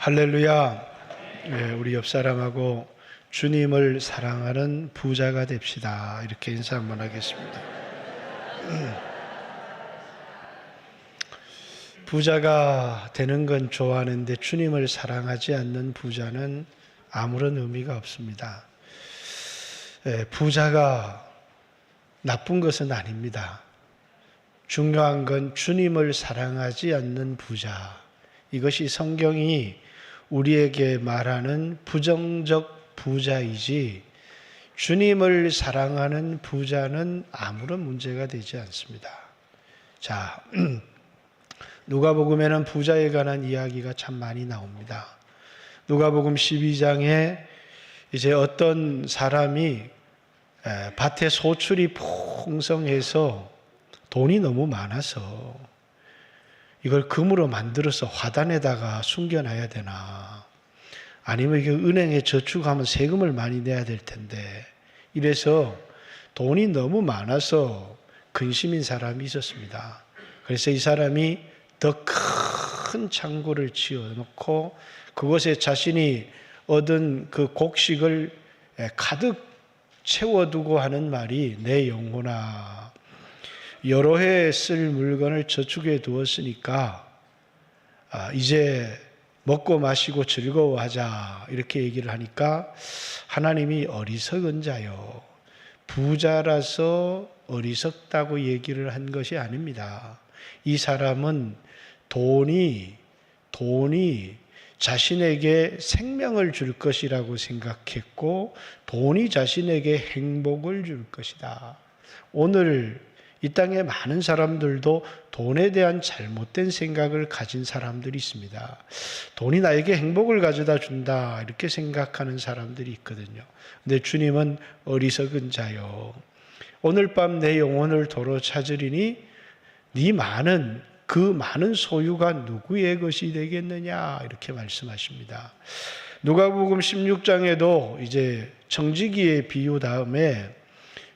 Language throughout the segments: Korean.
할렐루야. 우리 옆 사람하고 주님을 사랑하는 부자가 됩시다. 이렇게 인사 한번 하겠습니다. 부자가 되는 건 좋아하는데 주님을 사랑하지 않는 부자는 아무런 의미가 없습니다. 부자가 나쁜 것은 아닙니다. 중요한 건 주님을 사랑하지 않는 부자. 이것이 성경이 우리에게 말하는 부정적 부자이지 주님을 사랑하는 부자는 아무런 문제가 되지 않습니다. 자, 누가복음에는 부자에 관한 이야기가 참 많이 나옵니다. 누가복음 12장에 이제 어떤 사람이 밭에 소출이 풍성해서 돈이 너무 많아서 이걸 금으로 만들어서 화단에다가 숨겨놔야 되나, 아니면 이게 은행에 저축하면 세금을 많이 내야 될 텐데, 이래서 돈이 너무 많아서 근심인 사람이 있었습니다. 그래서 이 사람이 더 큰 창고를 지어놓고 그곳에 자신이 얻은 그 곡식을 가득 채워두고 하는 말이, 내 영혼아, 여러 해 쓸 물건을 저축해 두었으니까 이제 먹고 마시고 즐거워하자, 이렇게 얘기를 하니까 하나님이 어리석은 자요, 부자라서 어리석다고 얘기를 한 것이 아닙니다. 이 사람은 돈이 자신에게 생명을 줄 것이라고 생각했고, 돈이 자신에게 행복을 줄 것이다. 오늘 이 땅에 많은 사람들도 돈에 대한 잘못된 생각을 가진 사람들이 있습니다. 돈이 나에게 행복을 가져다 준다, 이렇게 생각하는 사람들이 있거든요. 근데 주님은 어리석은 자요, 오늘 밤 내 영혼을 도로 찾으리니 그 많은 소유가 누구의 것이 되겠느냐, 이렇게 말씀하십니다. 누가복음 16장에도 이제 청지기의 비유 다음에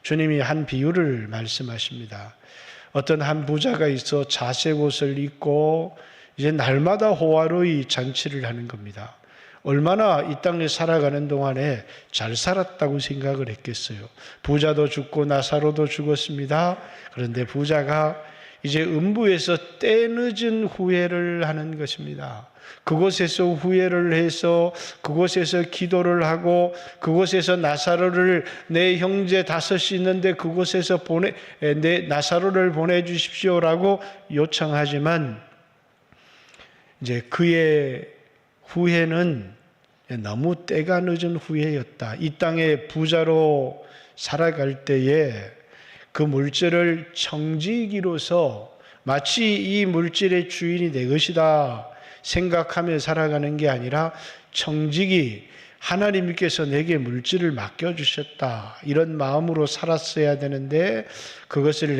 주님이 한 비유를 말씀하십니다. 어떤 한 부자가 있어 자색 옷을 입고 이제 날마다 호화로이 잔치를 하는 겁니다. 얼마나 이 땅에 살아가는 동안에 잘 살았다고 생각을 했겠어요. 부자도 죽고 나사로도 죽었습니다. 그런데 부자가 이제 음부에서 때늦은 후회를 하는 것입니다. 그곳에서 후회를 해서 그곳에서 기도를 하고 그곳에서 나사로를, 내 형제 5이 있는데 그곳에서 내 나사로를 보내주십시오라고 요청하지만, 이제 그의 후회는 너무 때가 늦은 후회였다. 이 땅에 부자로 살아갈 때에 그 물질을 청지기로서 마치 이 물질의 주인이 내 것이다 생각하며 살아가는 게 아니라, 청지기, 하나님께서 내게 물질을 맡겨주셨다, 이런 마음으로 살았어야 되는데 그것을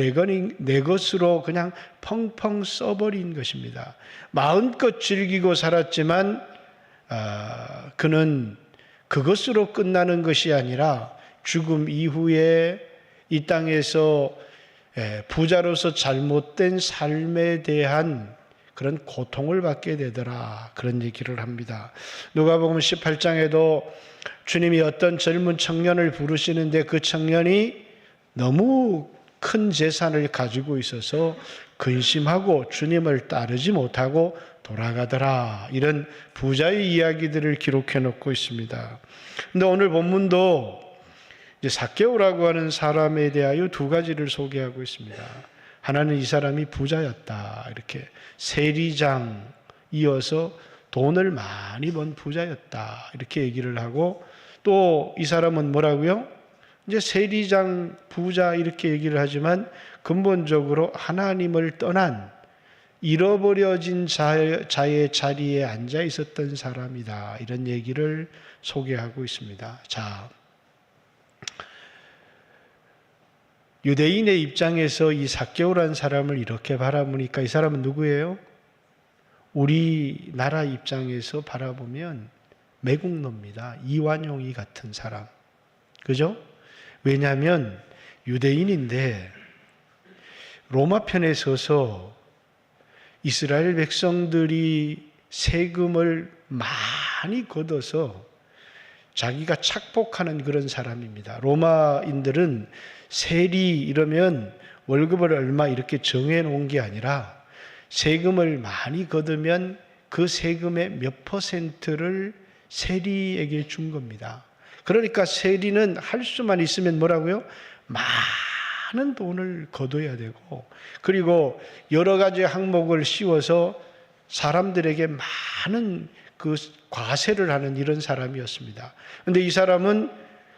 내 것으로 그냥 펑펑 써버린 것입니다. 마음껏 즐기고 살았지만 그는 그것으로 끝나는 것이 아니라 죽음 이후에 이 땅에서 부자로서 잘못된 삶에 대한 그런 고통을 받게 되더라, 그런 얘기를 합니다. 누가복음 18장에도 주님이 어떤 젊은 청년을 부르시는데 그 청년이 너무 큰 재산을 가지고 있어서 근심하고 주님을 따르지 못하고 돌아가더라, 이런 부자의 이야기들을 기록해 놓고 있습니다. 그런데 오늘 본문도 이제 삭개오라고 하는 사람에 대하여 2가지를 소개하고 있습니다. 하나는 이 사람이 부자였다, 이렇게 세리장 이어서 돈을 많이 번 부자였다, 이렇게 얘기를 하고, 또 이 사람은 뭐라고요? 이제 세리장 부자 이렇게 얘기를 하지만 근본적으로 하나님을 떠난 잃어버려진 자의 자리에 앉아 있었던 사람이다, 이런 얘기를 소개하고 있습니다. 자, 유대인의 입장에서 이 삭개오라는 사람을 이렇게 바라보니까 이 사람은 누구예요? 우리나라 입장에서 바라보면 매국노입니다. 이완용이 같은 사람. 그죠? 왜냐하면 유대인인데 로마 편에 서서 이스라엘 백성들이 세금을 많이 걷어서 자기가 착복하는 그런 사람입니다. 로마인들은 세리 이러면 월급을 얼마 이렇게 정해 놓은 게 아니라 세금을 많이 걷으면 그 세금의 몇 퍼센트를 세리에게 준 겁니다. 그러니까 세리는 할 수만 있으면 뭐라고요? 많은 돈을 거둬야 되고, 그리고 여러 가지 항목을 씌워서 사람들에게 많은 그 과세를 하는 이런 사람이었습니다. 그런데 이 사람은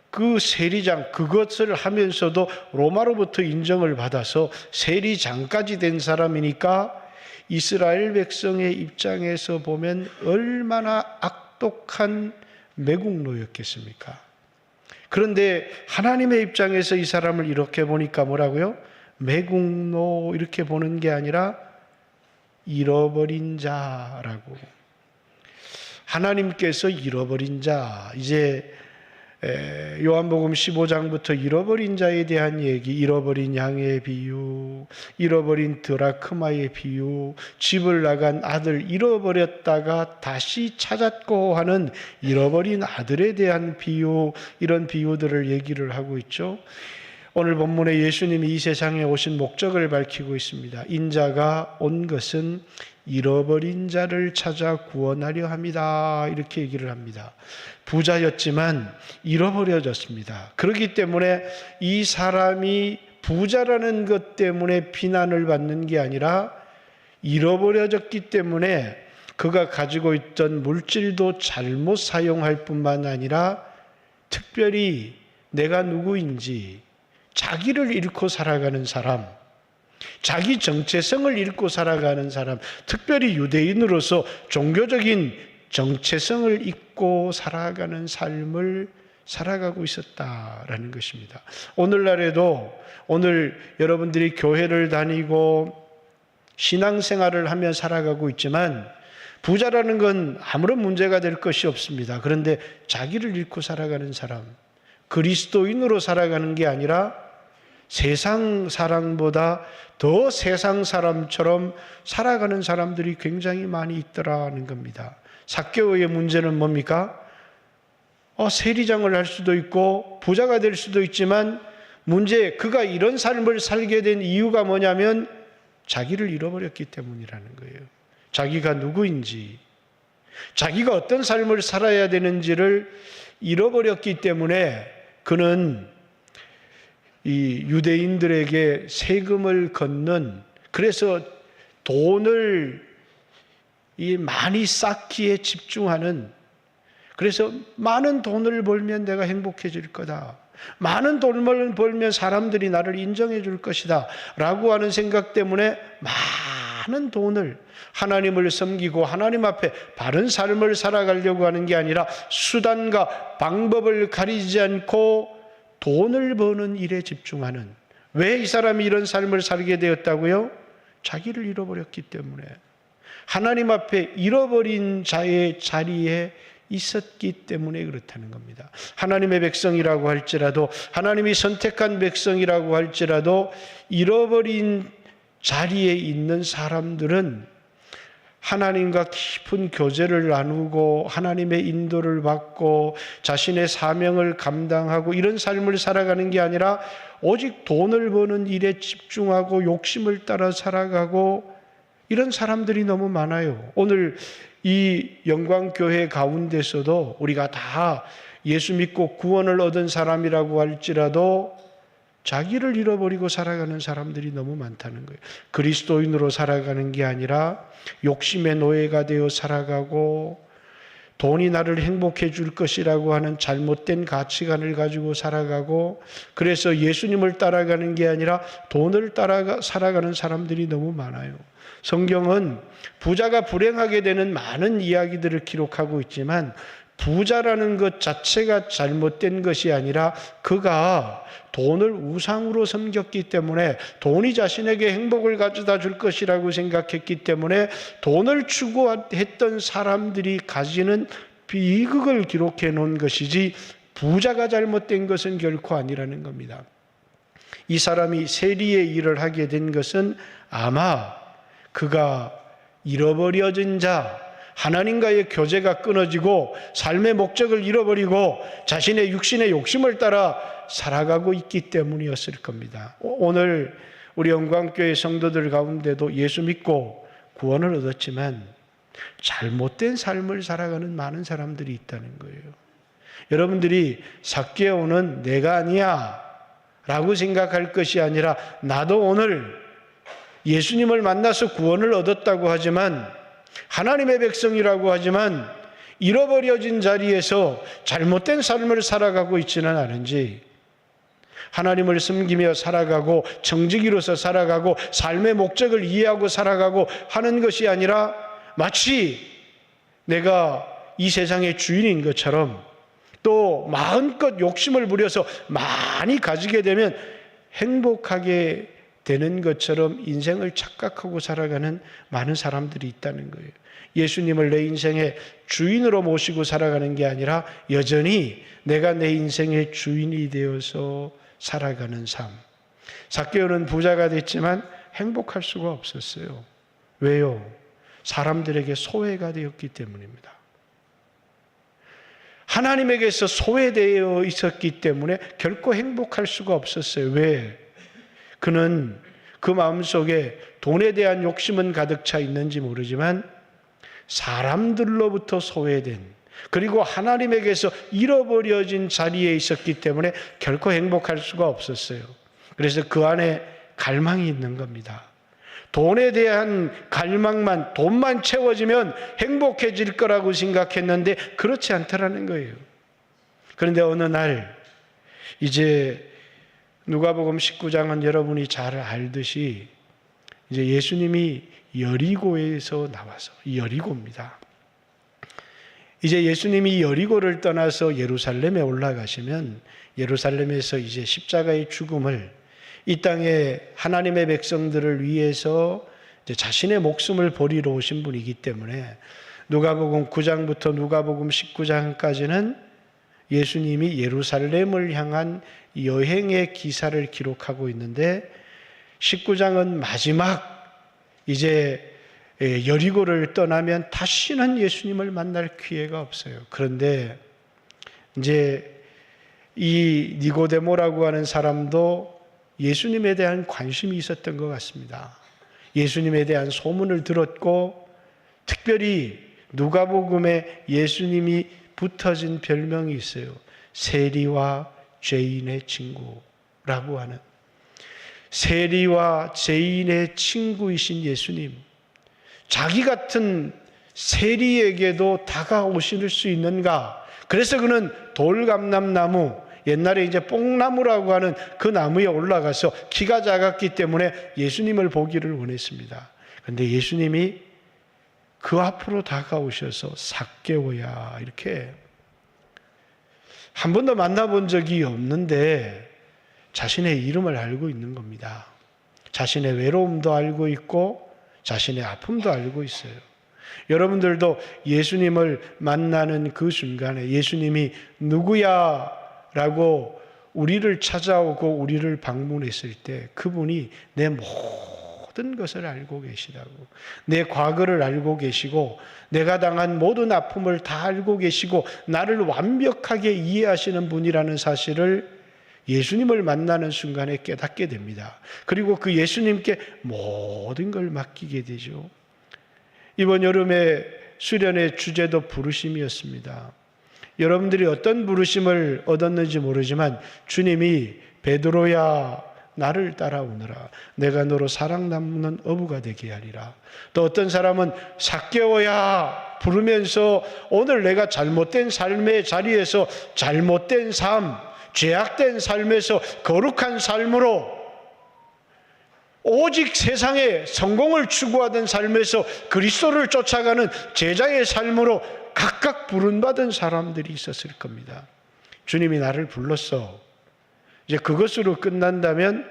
그 세리장, 그것을 하면서도 로마로부터 인정을 받아서 세리장까지 된 사람이니까 이스라엘 백성의 입장에서 보면 얼마나 악독한 매국노였겠습니까? 그런데 하나님의 입장에서 이 사람을 이렇게 보니까 뭐라고요? 매국노 이렇게 보는 게 아니라 잃어버린 자라고. 하나님께서 잃어버린 자, 이제 요한복음 15장부터 잃어버린 자에 대한 얘기, 잃어버린 양의 비유, 잃어버린 드라크마의 비유, 집을 나간 아들 잃어버렸다가 다시 찾았고 하는 잃어버린 아들에 대한 비유, 이런 비유들을 얘기를 하고 있죠. 오늘 본문에 예수님이 이 세상에 오신 목적을 밝히고 있습니다. 인자가 온 것은 잃어버린 자를 찾아 구원하려 합니다. 이렇게 얘기를 합니다. 부자였지만 잃어버려졌습니다. 그렇기 때문에 이 사람이 부자라는 것 때문에 비난을 받는 게 아니라 잃어버려졌기 때문에 그가 가지고 있던 물질도 잘못 사용할 뿐만 아니라 특별히 내가 누구인지 자기를 잃고 살아가는 사람, 자기 정체성을 잃고 살아가는 사람, 특별히 유대인으로서 종교적인 정체성을 잊고 살아가는 삶을 살아가고 있었다라는 것입니다. 오늘날에도 오늘 여러분들이 교회를 다니고 신앙생활을 하며 살아가고 있지만 부자라는 건 아무런 문제가 될 것이 없습니다. 그런데 자기를 잃고 살아가는 사람, 그리스도인으로 살아가는 게 아니라 세상 사람보다 더 세상 사람처럼 살아가는 사람들이 굉장히 많이 있더라는 겁니다. 삭개오의 문제는 뭡니까? 세리장을 할 수도 있고 부자가 될 수도 있지만 그가 이런 삶을 살게 된 이유가 뭐냐면 자기를 잃어버렸기 때문이라는 거예요. 자기가 누구인지, 자기가 어떤 삶을 살아야 되는지를 잃어버렸기 때문에 그는 이 유대인들에게 세금을 걷는, 그래서 돈을 많이 쌓기에 집중하는, 그래서 많은 돈을 벌면 내가 행복해질 거다, 많은 돈을 벌면 사람들이 나를 인정해 줄 것이다 라고 하는 생각 때문에 많은 돈을, 하나님을 섬기고 하나님 앞에 바른 삶을 살아가려고 하는 게 아니라 수단과 방법을 가리지 않고 돈을 버는 일에 집중하는. 왜 이 사람이 이런 삶을 살게 되었다고요? 자기를 잃어버렸기 때문에, 하나님 앞에 잃어버린 자의 자리에 있었기 때문에 그렇다는 겁니다. 하나님의 백성이라고 할지라도, 하나님이 선택한 백성이라고 할지라도 잃어버린 자리에 있는 사람들은 하나님과 깊은 교제를 나누고 하나님의 인도를 받고 자신의 사명을 감당하고 이런 삶을 살아가는 게 아니라 오직 돈을 버는 일에 집중하고 욕심을 따라 살아가고 이런 사람들이 너무 많아요. 오늘 이 영광교회 가운데서도 우리가 다 예수 믿고 구원을 얻은 사람이라고 할지라도 자기를 잃어버리고 살아가는 사람들이 너무 많다는 거예요. 그리스도인으로 살아가는 게 아니라 욕심의 노예가 되어 살아가고 돈이 나를 행복해 줄 것이라고 하는 잘못된 가치관을 가지고 살아가고, 그래서 예수님을 따라가는 게 아니라 돈을 따라 살아가는 사람들이 너무 많아요. 성경은 부자가 불행하게 되는 많은 이야기들을 기록하고 있지만 부자라는 것 자체가 잘못된 것이 아니라 그가 돈을 우상으로 섬겼기 때문에, 돈이 자신에게 행복을 가져다 줄 것이라고 생각했기 때문에 돈을 추구했던 사람들이 가지는 비극을 기록해 놓은 것이지 부자가 잘못된 것은 결코 아니라는 겁니다. 이 사람이 세리의 일을 하게 된 것은 아마 그가 잃어버려진 자, 하나님과의 교제가 끊어지고 삶의 목적을 잃어버리고 자신의 육신의 욕심을 따라 살아가고 있기 때문이었을 겁니다. 오늘 우리 영광교회 성도들 가운데도 예수 믿고 구원을 얻었지만 잘못된 삶을 살아가는 많은 사람들이 있다는 거예요. 여러분들이 삭개오는 내가 아니야 라고 생각할 것이 아니라, 나도 오늘 예수님을 만나서 구원을 얻었다고 하지만, 하나님의 백성이라고 하지만 잃어버려진 자리에서 잘못된 삶을 살아가고 있지는 않은지, 하나님을 섬기며 살아가고 정직이로서 살아가고 삶의 목적을 이해하고 살아가고 하는 것이 아니라, 마치 내가 이 세상의 주인인 것처럼, 또 마음껏 욕심을 부려서 많이 가지게 되면 행복하게 되는 것처럼 인생을 착각하고 살아가는 많은 사람들이 있다는 거예요. 예수님을 내 인생의 주인으로 모시고 살아가는 게 아니라 여전히 내가 내 인생의 주인이 되어서 살아가는 삶. 삭개오는 부자가 됐지만 행복할 수가 없었어요. 왜요? 사람들에게 소외가 되었기 때문입니다. 하나님에게서 소외되어 있었기 때문에 결코 행복할 수가 없었어요. 왜? 그는 그 마음속에 돈에 대한 욕심은 가득 차 있는지 모르지만 사람들로부터 소외된, 그리고 하나님에게서 잃어버려진 자리에 있었기 때문에 결코 행복할 수가 없었어요. 그래서 그 안에 갈망이 있는 겁니다. 돈에 대한 갈망만, 돈만 채워지면 행복해질 거라고 생각했는데 그렇지 않더라는 거예요. 그런데 어느 날, 이제 누가복음 19장은 여러분이 잘 알듯이 이제 예수님이 여리고에서 나와서, 여리고입니다. 이제 예수님이 여리고를 떠나서 예루살렘에 올라가시면, 예루살렘에서 이제 십자가의 죽음을, 이 땅에 하나님의 백성들을 위해서 이제 자신의 목숨을 버리러 오신 분이기 때문에 누가복음 9장부터 누가복음 19장까지는 예수님이 예루살렘을 향한 여행의 기사를 기록하고 있는데, 19장은 마지막 이제 여리고를 떠나면 다시는 예수님을 만날 기회가 없어요. 그런데 이제 이 니고데모라고 하는 사람도 예수님에 대한 관심이 있었던 것 같습니다. 예수님에 대한 소문을 들었고, 특별히 누가복음에 예수님이 붙어진 별명이 있어요. 세리와 죄인의 친구라고 하는, 세리와 죄인의 친구이신 예수님, 자기 같은 세리에게도 다가오실 수 있는가? 그래서 그는 돌감람나무, 옛날에 이제 뽕나무라고 하는 그 나무에 올라가서 키가 작았기 때문에 예수님을 보기를 원했습니다. 그런데 예수님이 그 앞으로 다가오셔서 삭개오야, 이렇게 한 번도 만나본 적이 없는데 자신의 이름을 알고 있는 겁니다. 자신의 외로움도 알고 있고 자신의 아픔도 알고 있어요. 여러분들도 예수님을 만나는 그 순간에 예수님이 누구야? 라고 우리를 찾아오고 우리를 방문했을 때 그분이 내 모든 것을 알고 계시다고, 내 과거를 알고 계시고 내가 당한 모든 아픔을 다 알고 계시고 나를 완벽하게 이해하시는 분이라는 사실을 예수님을 만나는 순간에 깨닫게 됩니다. 그리고 그 예수님께 모든 걸 맡기게 되죠. 이번 여름의 수련의 주제도 부르심이었습니다. 여러분들이 어떤 부르심을 얻었는지 모르지만 주님이 베드로야 나를 따라오너라, 내가 너로 사랑 나누는 어부가 되게 하리라. 또 어떤 사람은 삭개오야 부르면서 오늘 내가 잘못된 삶의 자리에서 잘못된 삶, 죄악된 삶에서 거룩한 삶으로 오직 세상에 성공을 추구하던 삶에서 그리스도를 쫓아가는 제자의 삶으로 각각 부름받은 사람들이 있었을 겁니다. 주님이 나를 불렀어. 이제 그것으로 끝난다면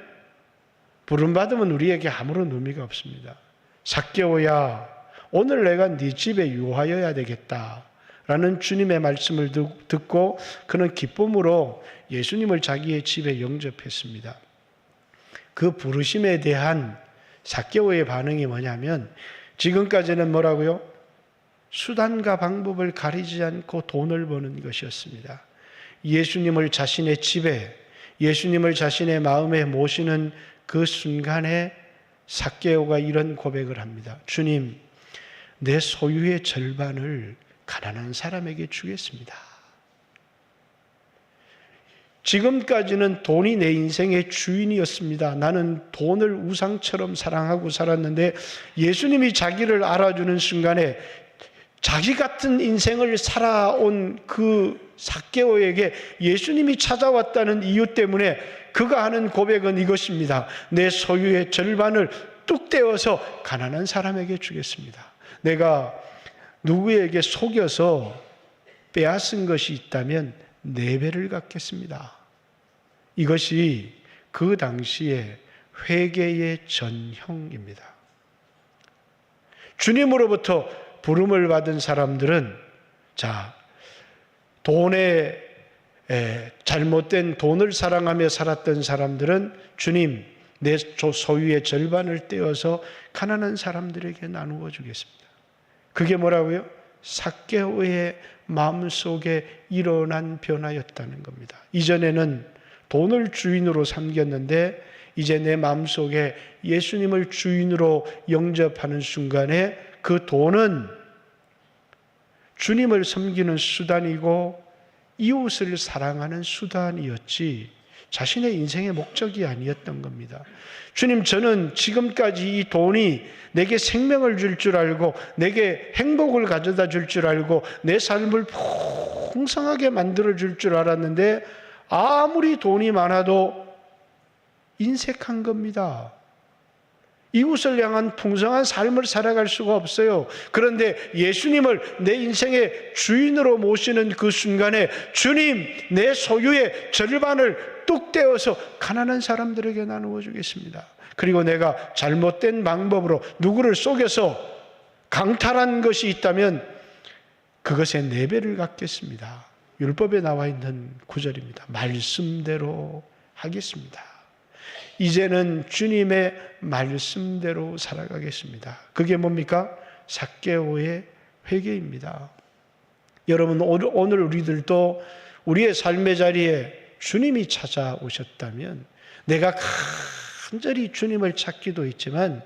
부름받으면 우리에게 아무런 의미가 없습니다. 삭개오야, 오늘 내가 네 집에 유하여야 되겠다 라는 주님의 말씀을 듣고 그는 기쁨으로 예수님을 자기의 집에 영접했습니다. 그 부르심에 대한 삭개오의 반응이 뭐냐면, 지금까지는 뭐라고요? 수단과 방법을 가리지 않고 돈을 버는 것이었습니다. 예수님을 자신의 집에, 예수님을 자신의 마음에 모시는 그 순간에 삭개오가 이런 고백을 합니다. 주님, 내 소유의 절반을 가난한 사람에게 주겠습니다. 지금까지는 돈이 내 인생의 주인이었습니다. 나는 돈을 우상처럼 사랑하고 살았는데 예수님이 자기를 알아주는 순간에 자기 같은 인생을 살아온 그 삭개오에게 예수님이 찾아왔다는 이유 때문에 그가 하는 고백은 이것입니다. 내 소유의 절반을 뚝 떼어서 가난한 사람에게 주겠습니다. 내가 누구에게 속여서 빼앗은 것이 있다면 4배를 갚겠습니다. 이것이 그 당시의 회개의 전형입니다. 주님으로부터 부름을 받은 사람들은 돈에 잘못된 돈을 사랑하며 살았던 사람들은 주님, 내 소유의 절반을 떼어서 가난한 사람들에게 나누어 주겠습니다. 그게 뭐라고요? 삭개오의 마음속에 일어난 변화였다는 겁니다. 이전에는 돈을 주인으로 삼겼는데 이제 내 마음속에 예수님을 주인으로 영접하는 순간에 그 돈은 주님을 섬기는 수단이고 이웃을 사랑하는 수단이었지 자신의 인생의 목적이 아니었던 겁니다. 주님, 저는 지금까지 이 돈이 내게 생명을 줄 줄 알고 내게 행복을 가져다 줄 줄 알고 내 삶을 풍성하게 만들어 줄 줄 알았는데 아무리 돈이 많아도 인색한 겁니다. 이웃을 향한 풍성한 삶을 살아갈 수가 없어요. 그런데 예수님을 내 인생의 주인으로 모시는 그 순간에 주님, 내 소유의 절반을 뚝 떼어서 가난한 사람들에게 나누어 주겠습니다. 그리고 내가 잘못된 방법으로 누구를 속여서 강탈한 것이 있다면 그것의 4배를 갚겠습니다. 율법에 나와 있는 구절입니다. 말씀대로 하겠습니다. 이제는 주님의 말씀대로 살아가겠습니다. 그게 뭡니까? 삭개오의 회개입니다. 여러분, 오늘 우리들도 우리의 삶의 자리에 주님이 찾아오셨다면 내가 간절히 주님을 찾기도 했지만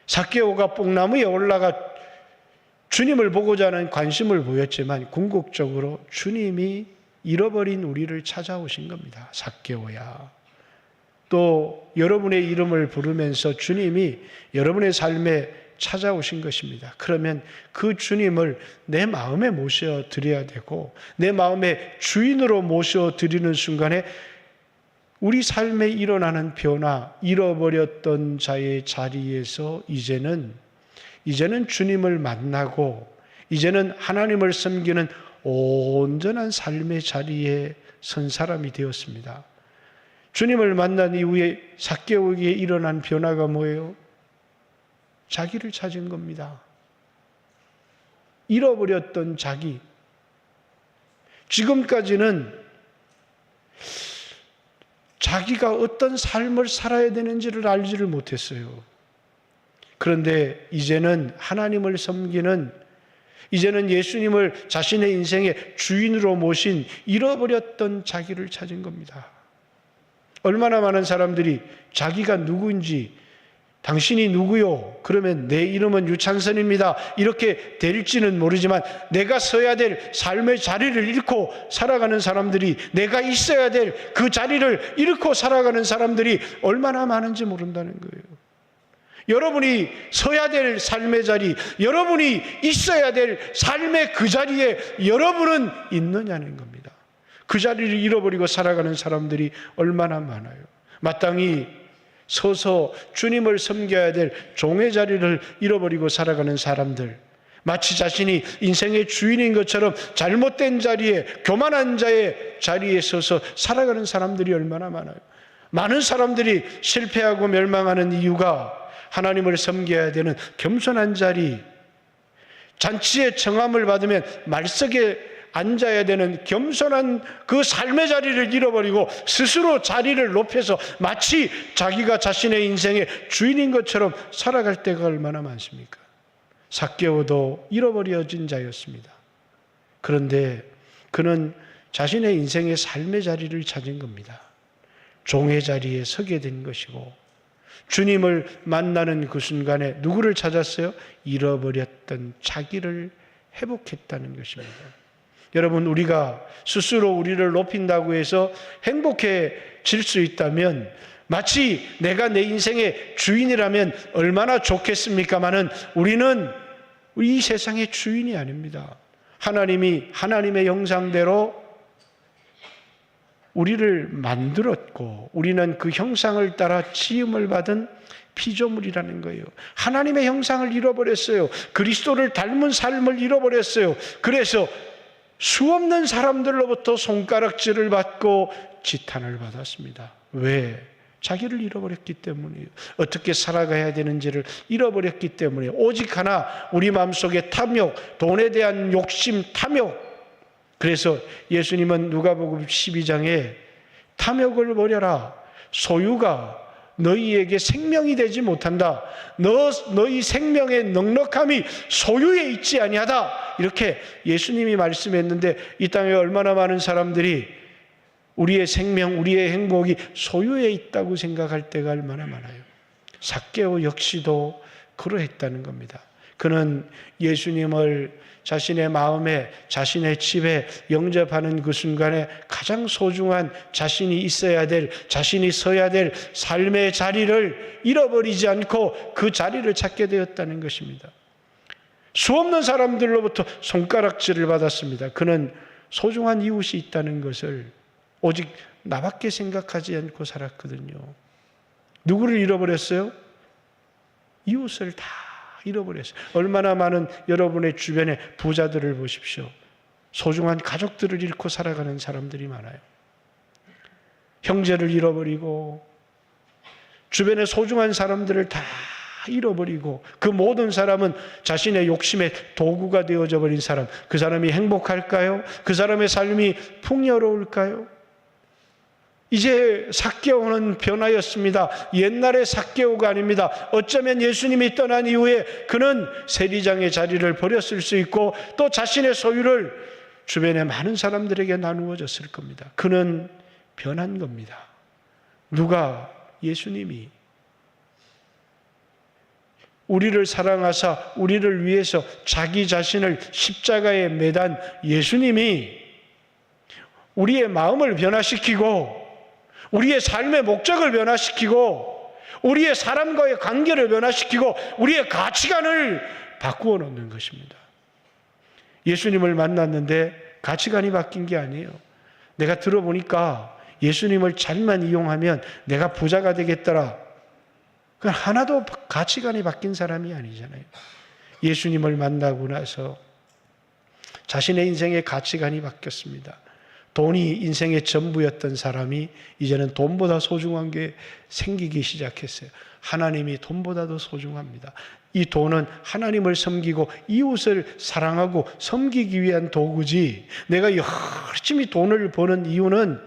삭개오가 뽕나무에 올라가 주님을 보고자 하는 관심을 보였지만 궁극적으로 주님이 잃어버린 우리를 찾아오신 겁니다. 삭개오야, 또 여러분의 이름을 부르면서 주님이 여러분의 삶에 찾아오신 것입니다. 그러면 그 주님을 내 마음에 모셔드려야 되고 내 마음의 주인으로 모셔드리는 순간에 우리 삶에 일어나는 변화, 잃어버렸던 자의 자리에서 이제는 주님을 만나고 이제는 하나님을 섬기는 온전한 삶의 자리에 선 사람이 되었습니다. 주님을 만난 이후에 삭개오에게 일어난 변화가 뭐예요? 자기를 찾은 겁니다. 잃어버렸던 자기. 지금까지는 자기가 어떤 삶을 살아야 되는지를 알지를 못했어요. 그런데 이제는 하나님을 섬기는, 이제는 예수님을 자신의 인생의 주인으로 모신 잃어버렸던 자기를 찾은 겁니다. 얼마나 많은 사람들이 자기가 누구인지, 당신이 누구요? 그러면 내 이름은 유창선입니다. 이렇게 될지는 모르지만 내가 서야 될 삶의 자리를 잃고 살아가는 사람들이, 내가 있어야 될 그 자리를 잃고 살아가는 사람들이 얼마나 많은지 모른다는 거예요. 여러분이 서야 될 삶의 자리, 여러분이 있어야 될 삶의 그 자리에 여러분은 있느냐는 겁니다. 그 자리를 잃어버리고 살아가는 사람들이 얼마나 많아요. 마땅히 서서 주님을 섬겨야 될 종의 자리를 잃어버리고 살아가는 사람들, 마치 자신이 인생의 주인인 것처럼 잘못된 자리에, 교만한 자의 자리에 서서 살아가는 사람들이 얼마나 많아요. 많은 사람들이 실패하고 멸망하는 이유가 하나님을 섬겨야 되는 겸손한 자리, 잔치의 청함을 받으면 말석에 앉아야 되는 겸손한 그 삶의 자리를 잃어버리고 스스로 자리를 높여서 마치 자기가 자신의 인생의 주인인 것처럼 살아갈 때가 얼마나 많습니까? 삭개오도 잃어버려진 자였습니다. 그런데 그는 자신의 인생의 삶의 자리를 찾은 겁니다. 종의 자리에 서게 된 것이고, 주님을 만나는 그 순간에 누구를 찾았어요? 잃어버렸던 자기를 회복했다는 것입니다. 여러분, 우리가 스스로 우리를 높인다고 해서 행복해질 수 있다면, 마치 내가 내 인생의 주인이라면 얼마나 좋겠습니까마는 우리는 이 세상의 주인이 아닙니다. 하나님이 하나님의 형상대로 우리를 만들었고, 우리는 그 형상을 따라 지음을 받은 피조물이라는 거예요. 하나님의 형상을 잃어버렸어요. 그리스도를 닮은 삶을 잃어버렸어요. 그래서 수없는 사람들로부터 손가락질을 받고 지탄을 받았습니다. 왜? 자기를 잃어버렸기 때문이에요. 어떻게 살아가야 되는지를 잃어버렸기 때문에, 오직 하나 우리 마음속에 탐욕, 돈에 대한 욕심, 탐욕. 그래서 예수님은 누가복음 12장에 탐욕을 버려라. 소유가 너희에게 생명이 되지 못한다. 너희 생명의 넉넉함이 소유에 있지 아니하다. 이렇게 예수님이 말씀했는데, 이 땅에 얼마나 많은 사람들이 우리의 생명, 우리의 행복이 소유에 있다고 생각할 때가 얼마나 많아요. 삭개오 역시도 그러했다는 겁니다. 그는 예수님을 자신의 마음에, 자신의 집에 영접하는 그 순간에 가장 소중한 자신이 있어야 될, 자신이 서야 될 삶의 자리를 잃어버리지 않고 그 자리를 찾게 되었다는 것입니다. 수없는 사람들로부터 손가락질을 받았습니다. 그는 소중한 이웃이 있다는 것을 오직 나밖에 생각하지 않고 살았거든요. 누구를 잃어버렸어요? 이웃을 다 잃어버렸어요. 얼마나 많은 여러분의 주변의 부자들을 보십시오. 소중한 가족들을 잃고 살아가는 사람들이 많아요. 형제를 잃어버리고 주변의 소중한 사람들을 다 잃어버리고, 그 모든 사람은 자신의 욕심의 도구가 되어져 버린 사람. 그 사람이 행복할까요? 그 사람의 삶이 풍요로울까요? 이제 삭개오는 변화였습니다. 옛날의 삭개오가 아닙니다. 어쩌면 예수님이 떠난 이후에 그는 세리장의 자리를 버렸을 수 있고, 또 자신의 소유를 주변의 많은 사람들에게 나누어졌을 겁니다. 그는 변한 겁니다. 누가? 예수님이. 우리를 사랑하사 우리를 위해서 자기 자신을 십자가에 매단 예수님이 우리의 마음을 변화시키고, 우리의 삶의 목적을 변화시키고, 우리의 사람과의 관계를 변화시키고, 우리의 가치관을 바꾸어 놓는 것입니다. 예수님을 만났는데 가치관이 바뀐 게 아니에요. 내가 들어보니까 예수님을 잘만 이용하면 내가 부자가 되겠더라. 그건 하나도 가치관이 바뀐 사람이 아니잖아요. 예수님을 만나고 나서 자신의 인생의 가치관이 바뀌었습니다. 돈이 인생의 전부였던 사람이 이제는 돈보다 소중한 게 생기기 시작했어요. 하나님이 돈보다도 소중합니다. 이 돈은 하나님을 섬기고 이웃을 사랑하고 섬기기 위한 도구지, 내가 열심히 돈을 버는 이유는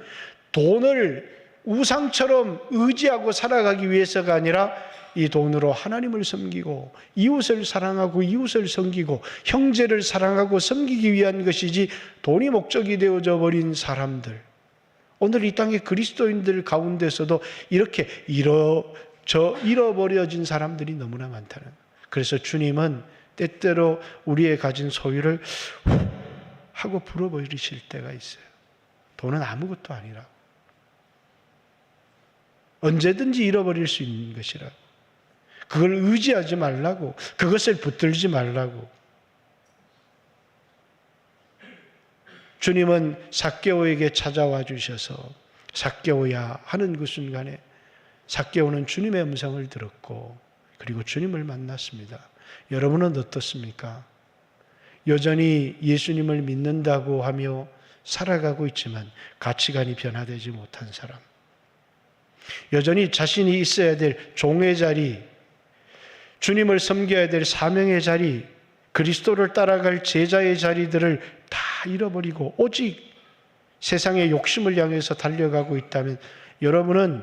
돈을 우상처럼 의지하고 살아가기 위해서가 아니라 이 돈으로 하나님을 섬기고 이웃을 사랑하고 이웃을 섬기고 형제를 사랑하고 섬기기 위한 것이지, 돈이 목적이 되어져 버린 사람들, 오늘 이 땅의 그리스도인들 가운데서도 이렇게 잃어버려진 사람들이 너무나 많다는. 그래서 주님은 때때로 우리의 가진 소유를 하고 불어버리실 때가 있어요. 돈은 아무것도 아니라, 언제든지 잃어버릴 수 있는 것이라. 그걸 의지하지 말라고, 그것을 붙들지 말라고. 주님은 삭개오에게 찾아와 주셔서 삭개오야 하는 그 순간에 삭개오는 주님의 음성을 들었고, 그리고 주님을 만났습니다. 여러분은 어떻습니까? 여전히 예수님을 믿는다고 하며 살아가고 있지만 가치관이 변화되지 못한 사람, 여전히 자신이 있어야 될 종의 자리, 주님을 섬겨야 될 사명의 자리, 그리스도를 따라갈 제자의 자리들을 다 잃어버리고 오직 세상의 욕심을 향해서 달려가고 있다면, 여러분은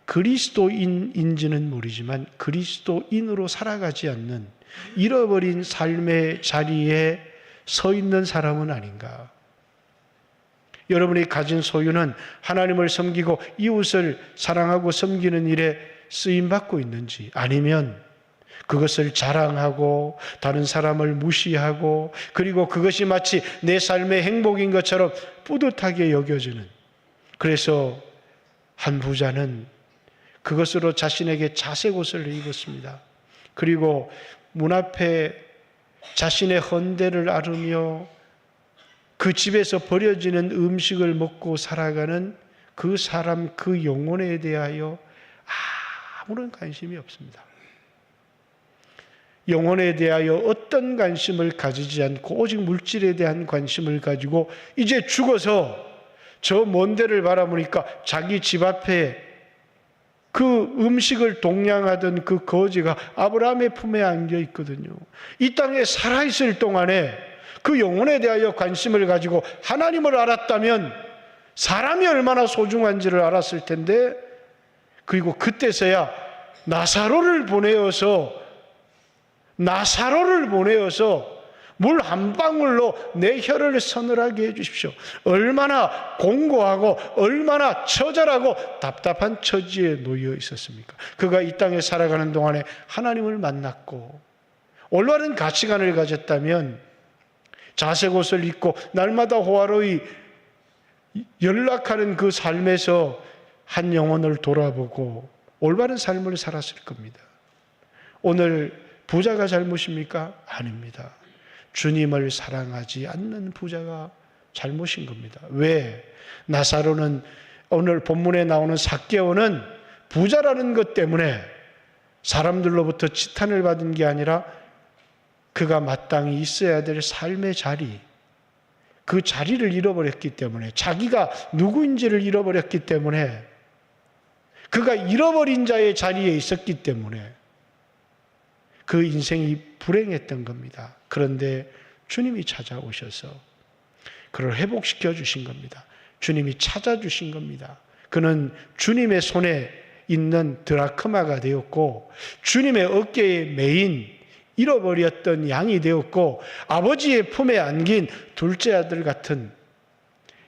그리스도인인지는 모르지만 그리스도인으로 살아가지 않는, 잃어버린 삶의 자리에 서 있는 사람은 아닌가? 여러분이 가진 소유는 하나님을 섬기고 이웃을 사랑하고 섬기는 일에 쓰임받고 있는지, 아니면 그것을 자랑하고 다른 사람을 무시하고, 그리고 그것이 마치 내 삶의 행복인 것처럼 뿌듯하게 여겨지는, 그래서 한 부자는 그것으로 자신에게 자색 옷을 입었습니다. 그리고 문 앞에 자신의 헌대를 앓으며 그 집에서 버려지는 음식을 먹고 살아가는 그 사람, 그 영혼에 대하여 아무런 관심이 없습니다. 영혼에 대하여 어떤 관심을 가지지 않고 오직 물질에 대한 관심을 가지고 이제 죽어서 저 먼 데를 바라보니까 자기 집 앞에 그 음식을 동냥하던 그 거지가 아브라함의 품에 안겨 있거든요. 이 땅에 살아있을 동안에 그 영혼에 대하여 관심을 가지고 하나님을 알았다면 사람이 얼마나 소중한지를 알았을 텐데, 그리고 그때서야 나사로를 보내어서 물 한 방울로 내 혀를 서늘하게 해주십시오. 얼마나 공고하고 얼마나 처절하고 답답한 처지에 놓여 있었습니까? 그가 이 땅에 살아가는 동안에 하나님을 만났고 올바른 가치관을 가졌다면 자색 옷을 입고 날마다 호화로이 연락하는 그 삶에서 한 영혼을 돌아보고 올바른 삶을 살았을 겁니다. 오늘 부자가 잘못입니까? 아닙니다. 주님을 사랑하지 않는 부자가 잘못인 겁니다. 왜? 나사로는, 오늘 본문에 나오는 삭개오는 부자라는 것 때문에 사람들로부터 지탄을 받은 게 아니라 그가 마땅히 있어야 될 삶의 자리, 그 자리를 잃어버렸기 때문에, 자기가 누구인지를 잃어버렸기 때문에, 그가 잃어버린 자의 자리에 있었기 때문에 그 인생이 불행했던 겁니다. 그런데 주님이 찾아오셔서 그를 회복시켜 주신 겁니다. 주님이 찾아주신 겁니다. 그는 주님의 손에 있는 드라크마가 되었고 주님의 어깨에 매인 잃어버렸던 양이 되었고 아버지의 품에 안긴 둘째 아들 같은,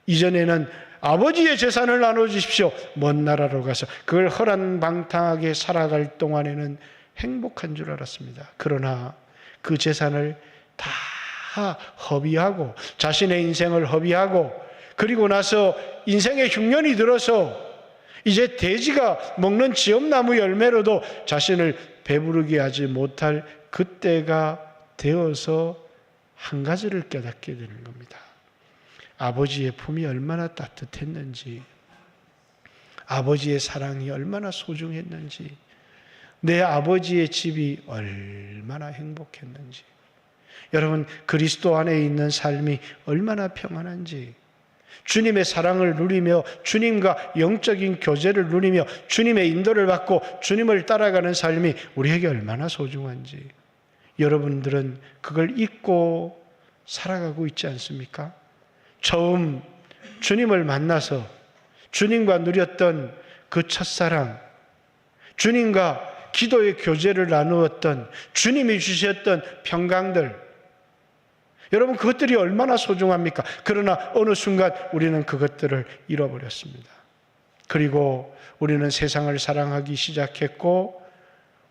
이전에는 아버지의 재산을 나눠주십시오, 먼 나라로 가서 그걸 허랑방탕하게 살아갈 동안에는 행복한 줄 알았습니다. 그러나 그 재산을 다 허비하고 자신의 인생을 허비하고 그리고 나서 인생의 흉년이 들어서 이제 돼지가 먹는 지엄나무 열매로도 자신을 배부르게 하지 못할 그때가 되어서 한 가지를 깨닫게 되는 겁니다. 아버지의 품이 얼마나 따뜻했는지, 아버지의 사랑이 얼마나 소중했는지, 내 아버지의 집이 얼마나 행복했는지, 여러분 그리스도 안에 있는 삶이 얼마나 평안한지, 주님의 사랑을 누리며 주님과 영적인 교제를 누리며 주님의 인도를 받고 주님을 따라가는 삶이 우리에게 얼마나 소중한지 여러분들은 그걸 잊고 살아가고 있지 않습니까? 처음 주님을 만나서 주님과 누렸던 그 첫사랑, 주님과 기도의 교제를 나누었던 주님이 주셨던 평강들, 여러분 그것들이 얼마나 소중합니까? 그러나 어느 순간 우리는 그것들을 잃어버렸습니다. 그리고 우리는 세상을 사랑하기 시작했고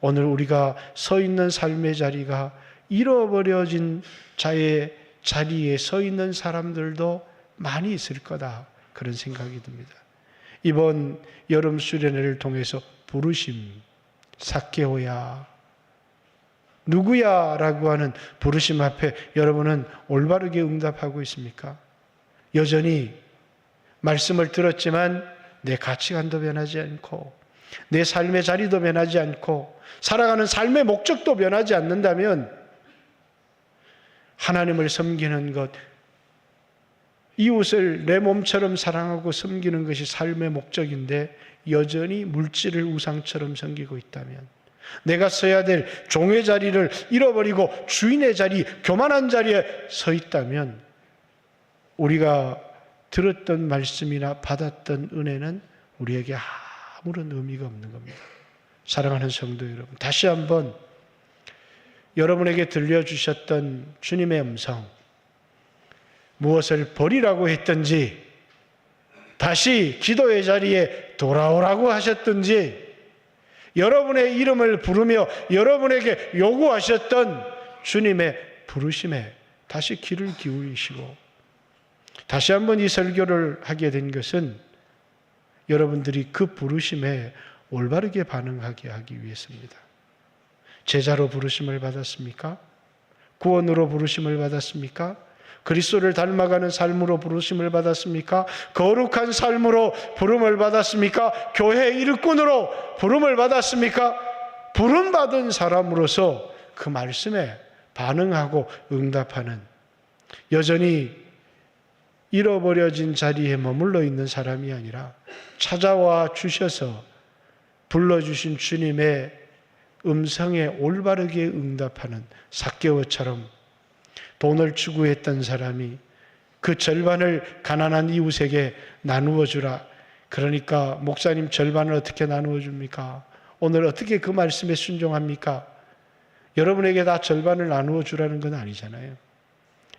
오늘 우리가 서 있는 삶의 자리가 잃어버려진 자의 자리에 서 있는 사람들도 많이 있을 거다, 그런 생각이 듭니다. 이번 여름 수련회를 통해서 부르심, 삭개오야, 누구야? 라고 하는 부르심 앞에 여러분은 올바르게 응답하고 있습니까? 여전히 말씀을 들었지만 내 가치관도 변하지 않고 내 삶의 자리도 변하지 않고 살아가는 삶의 목적도 변하지 않는다면 하나님을 섬기는 것, 이웃을 내 몸처럼 사랑하고 섬기는 것이 삶의 목적인데 여전히 물질을 우상처럼 섬기고 있다면, 내가 서야 될 종의 자리를 잃어버리고 주인의 자리, 교만한 자리에 서 있다면 우리가 들었던 말씀이나 받았던 은혜는 우리에게 아무런 의미가 없는 겁니다. 사랑하는 성도 여러분, 다시 한번 여러분에게 들려주셨던 주님의 음성, 무엇을 버리라고 했든지 다시 기도의 자리에 돌아오라고 하셨든지 여러분의 이름을 부르며 여러분에게 요구하셨던 주님의 부르심에 다시 귀를 기울이시고 다시 한번 이 설교를 하게 된 것은 여러분들이 그 부르심에 올바르게 반응하게 하기 위해서입니다. 제자로 부르심을 받았습니까? 구원으로 부르심을 받았습니까? 그리스도를 닮아가는 삶으로 부르심을 받았습니까? 거룩한 삶으로 부름을 받았습니까? 교회 일꾼으로 부름을 받았습니까? 부름받은 사람으로서 그 말씀에 반응하고 응답하는, 여전히 잃어버려진 자리에 머물러 있는 사람이 아니라 찾아와 주셔서 불러주신 주님의 음성에 올바르게 응답하는 삭개오처럼 돈을 추구했던 사람이 그 절반을 가난한 이웃에게 나누어 주라. 그러니까 목사님 절반을 어떻게 나누어 줍니까? 오늘 어떻게 그 말씀에 순종합니까? 여러분에게 다 절반을 나누어 주라는 건 아니잖아요.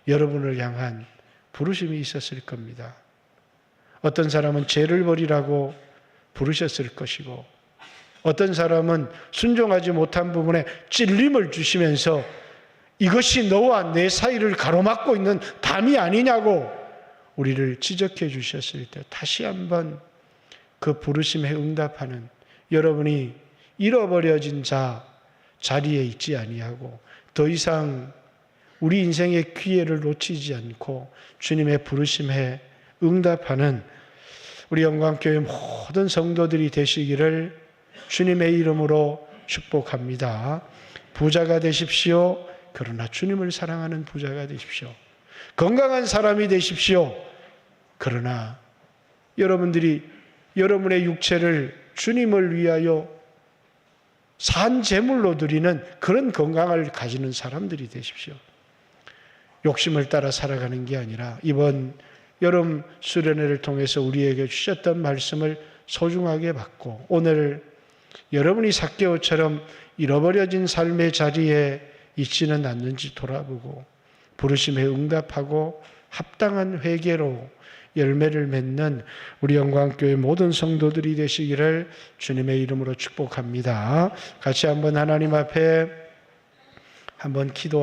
여러분을 향한 부르심이 있었을 겁니다. 어떤 사람은 죄를 버리라고 부르셨을 것이고 어떤 사람은 순종하지 못한 부분에 찔림을 주시면서 이것이 너와 내 사이를 가로막고 있는 담이 아니냐고 우리를 지적해 주셨을 때 다시 한번 그 부르심에 응답하는, 여러분이 잃어버려진 자리에 있지 아니하고 더 이상 우리 인생의 기회를 놓치지 않고 주님의 부르심에 응답하는 우리 영광교회 모든 성도들이 되시기를 주님의 이름으로 축복합니다. 부자가 되십시오. 그러나 주님을 사랑하는 부자가 되십시오. 건강한 사람이 되십시오. 그러나 여러분들이 여러분의 육체를 주님을 위하여 산 제물로 드리는 그런 건강을 가지는 사람들이 되십시오. 욕심을 따라 살아가는 게 아니라 이번 여름 수련회를 통해서 우리에게 주셨던 말씀을 소중하게 받고 오늘 여러분이 삭개오처럼 잃어버려진 삶의 자리에 있지는 않는지 돌아보고 부르심에 응답하고 합당한 회개로 열매를 맺는 우리 영광교회 모든 성도들이 되시기를 주님의 이름으로 축복합니다. 같이 한번 하나님 앞에 한번 기도